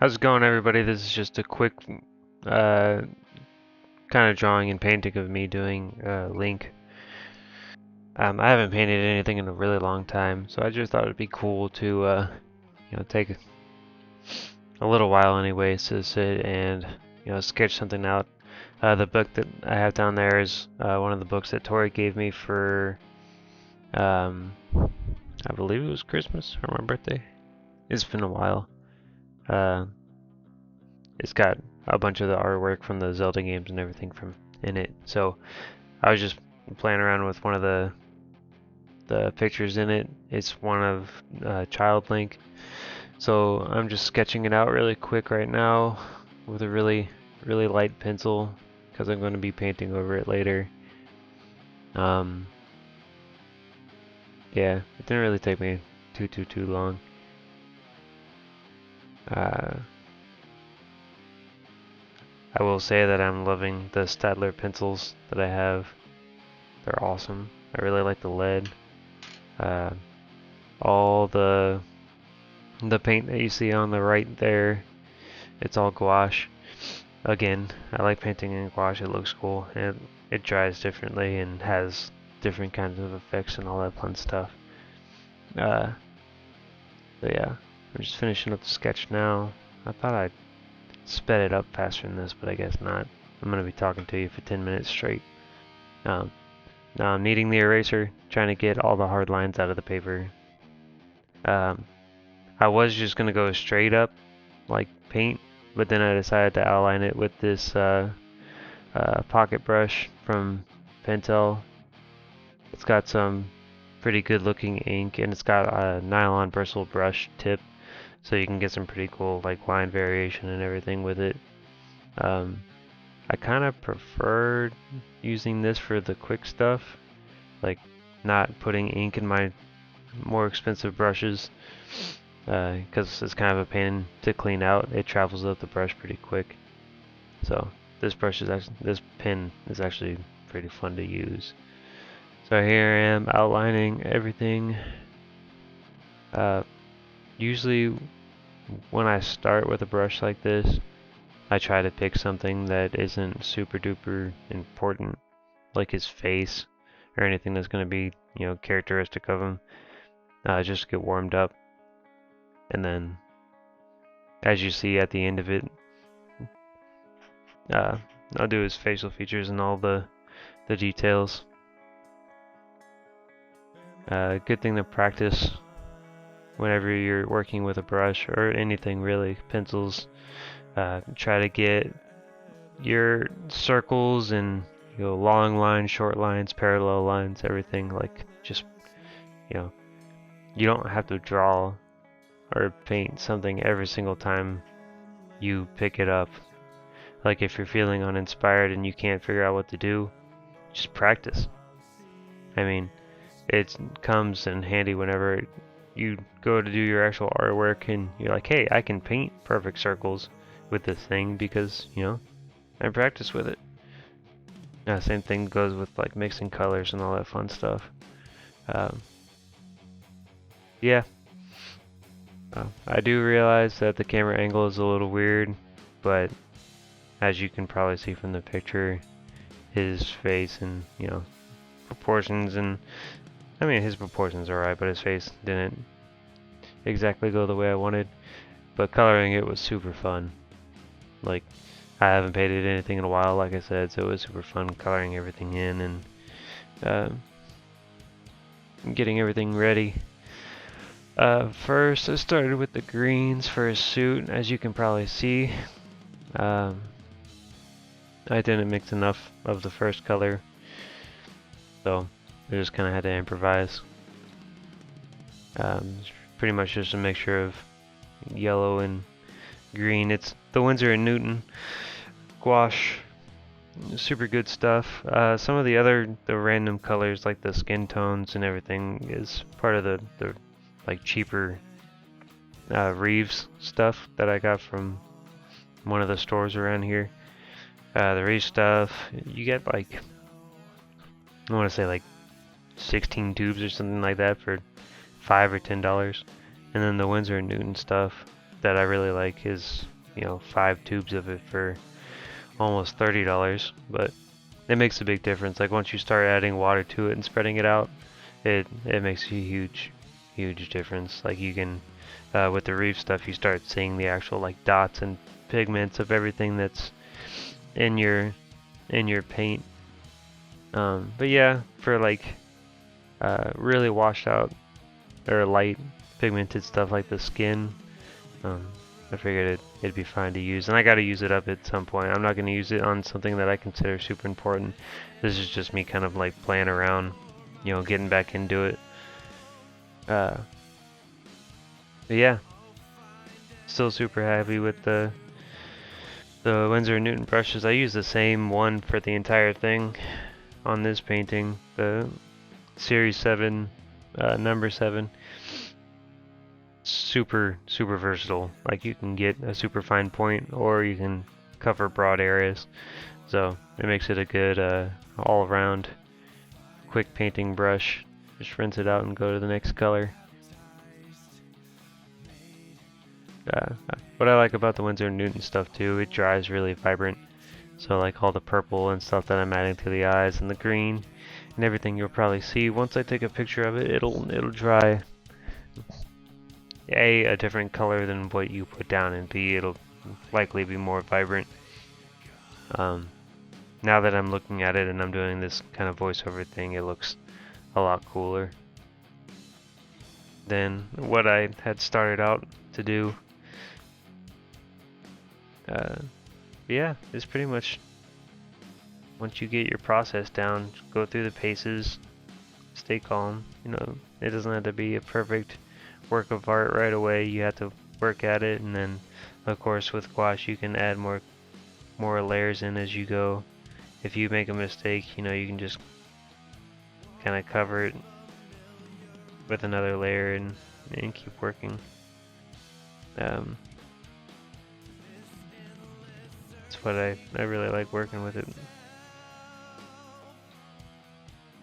How's it going, everybody? This is just a quick uh, kind of drawing and painting of me doing Link. I haven't painted anything in a really long time, so I just thought it'd be cool to take a little while anyways to sit and sketch something out. The book that I have down there is one of the books that Tori gave me for um, I believe it was Christmas or my birthday. It's been a while. Uh, it's got a bunch of the artwork from the Zelda games and everything from in it. So I was just playing around with one of the pictures in it. It's one of Child Link. So I'm just sketching it out really quick right now with a really light pencil because I'm going to be painting over it later. Um, yeah, it didn't really take me too long. Uh, I will say that I'm loving the Staedtler pencils that I have. They're awesome. I really like the lead. Uh, all the paint that you see on the right there, it's all gouache. Again, I like painting in gouache. It looks cool and it dries differently and has different kinds of effects and all that fun stuff. Uh, but yeah, I'm just finishing up the sketch now. I thought I'd sped it up faster than this, but I guess not. I'm gonna be talking to you for 10 minutes straight. Um, Now I'm kneading the eraser, trying to get all the hard lines out of the paper. I was just gonna go straight up, like paint, but then I decided to outline it with this pocket brush from Pentel. It's got some pretty good looking ink, and it's got a nylon bristle brush tip, so you can get some pretty cool like line variation and everything with it. I kind of preferred using this for the quick stuff, like not putting ink in my more expensive brushes, because it's kind of a pain to clean out. It travels up the brush pretty quick. So this pen is actually pretty fun to use. So here I am outlining everything. Usually when I start with a brush like this, I try to pick something that isn't super duper important, like his face or anything that's going to be, characteristic of him. Just get warmed up, and then, as you see at the end of it, uh, I'll do his facial features and all the details. Good thing to practice whenever you're working with a brush or anything really, pencils. Try to get your circles and long lines, short lines, parallel lines, everything like just you don't have to draw or paint something every single time you pick it up. Like if you're feeling uninspired and you can't figure out what to do, just practice. I mean, it comes in handy whenever you go to do your actual artwork and you're like, hey, I can paint perfect circles with this thing because, I practice with it. Same thing goes with like mixing colors and all that fun stuff. Um, yeah, I do realize that the camera angle is a little weird, but as you can probably see from the picture, his face and, proportions and, I mean, his proportions are right, but his face didn't exactly go the way I wanted. But coloring it was super fun. Like, I haven't painted anything in a while, like I said, so it was super fun coloring everything in and getting everything ready. First, I started with the greens for his suit, as you can probably see. I didn't mix enough of the first color, so I just kind of had to improvise. It's pretty much just a mixture of yellow and green. It's the Winsor & Newton gouache, super good stuff. Some of the random colors like the skin tones and everything is part of the like cheaper Reeves stuff that I got from one of the stores around here. The Reeves stuff, you get like, I want to say like 16 tubes or something like that for $5 or $10. And then the Winsor & Newton stuff, that I really like is, you know, 5 tubes of it for almost $30, but it makes a big difference. Like once you start adding water to it and spreading it out, it makes a huge difference. Like you can, with the reef stuff, you start seeing the actual like dots and pigments of everything that's in your paint. But yeah, for like really washed out or light pigmented stuff like the skin, I figured it'd be fine to use, and I got to use it up at some point. I'm not going to use it on something that I consider super important. This is just me kind of like playing around, you know, getting back into it. But yeah, still super happy with the Winsor & Newton brushes. I use the same one for the entire thing on this painting, the Series 7, number 7. Super versatile. Like you can get a super fine point or you can cover broad areas. So it makes it a good all around quick painting brush. Just rinse it out and go to the next color. What I like about the Winsor & Newton stuff too, it dries really vibrant. So like all the purple and stuff that I'm adding to the eyes and the green and everything you'll probably see once I take a picture of it, it'll dry a different color than what you put down, and B, it'll likely be more vibrant. Now that I'm looking at it and I'm doing this kind of voiceover thing, it looks a lot cooler than what I had started out to do. Yeah, it's pretty much, once you get your process down, go through the paces, stay calm. You know, it doesn't have to be a perfect work of art right away. You have to work at it, and then of course with gouache you can add more layers in as you go. If you make a mistake, you know, you can just kind of cover it with another layer and keep working. That's what I really like working with it.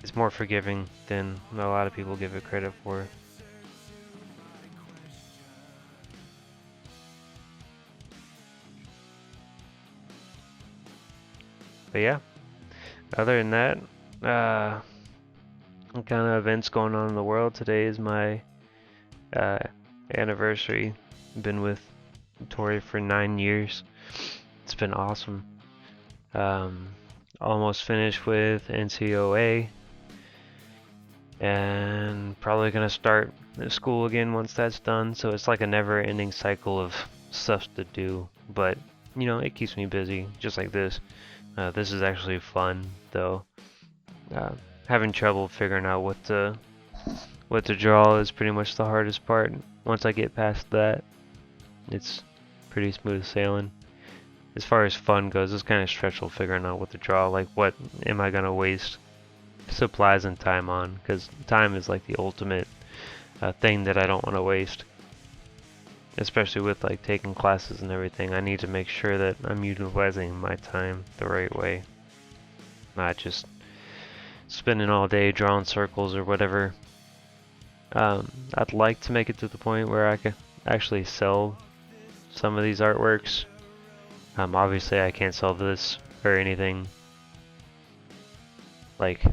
It's more forgiving than a lot of people give it credit for. But yeah, other than that, what kind of events going on in the world? Today is my anniversary. I've been with Tori for 9 years. It's been awesome. Almost finished with NCOA, and probably gonna start school again once that's done. So it's like a never-ending cycle of stuff to do. But you know, it keeps me busy, just like this. This is actually fun, though. Having trouble figuring out what to draw is pretty much the hardest part. Once I get past that, it's pretty smooth sailing. As far as fun goes, it's kind of stressful figuring out what to draw. Like, what am I gonna waste supplies and time on? Because time is like the ultimate thing that I don't want to waste. Especially with like taking classes and everything, I need to make sure that I'm utilizing my time the right way. Not just spending all day drawing circles or whatever. I'd like to make it to the point where I could actually sell some of these artworks. Obviously I can't sell this or anything like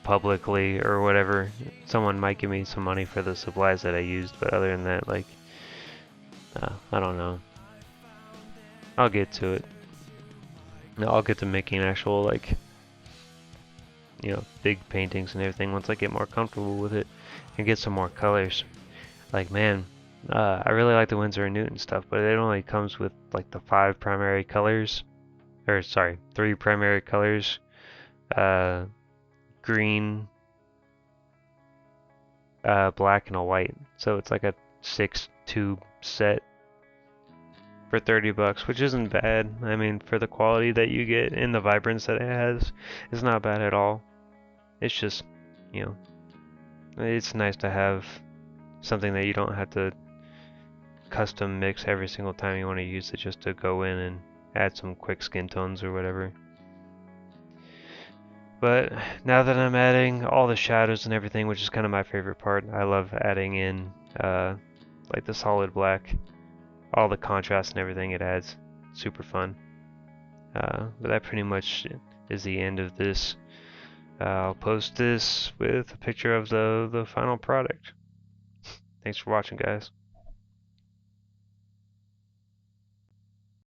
publicly or whatever. Someone might give me some money for the supplies that I used, but other than that, like, I don't know. I'll get to it. I'll get to making actual, like, you know, big paintings and everything once I get more comfortable with it and get some more colors. Like, man, I really like the Winsor & Newton stuff, but it only comes with like the 5 primary colors, or sorry, 3 primary colors. Green, black, and a white. So it's like a 6-tube set for $30, which isn't bad. I mean, for the quality that you get and the vibrance that it has, it's not bad at all. It's just, you know, it's nice to have something that you don't have to custom mix every single time you want to use it, just to go in and add some quick skin tones or whatever. But now that I'm adding all the shadows and everything, which is kind of my favorite part, I love adding in like the solid black all the contrast and everything it adds. Super fun. But that pretty much is the end of this. I'll post this with a picture of the final product. Thanks for watching, guys.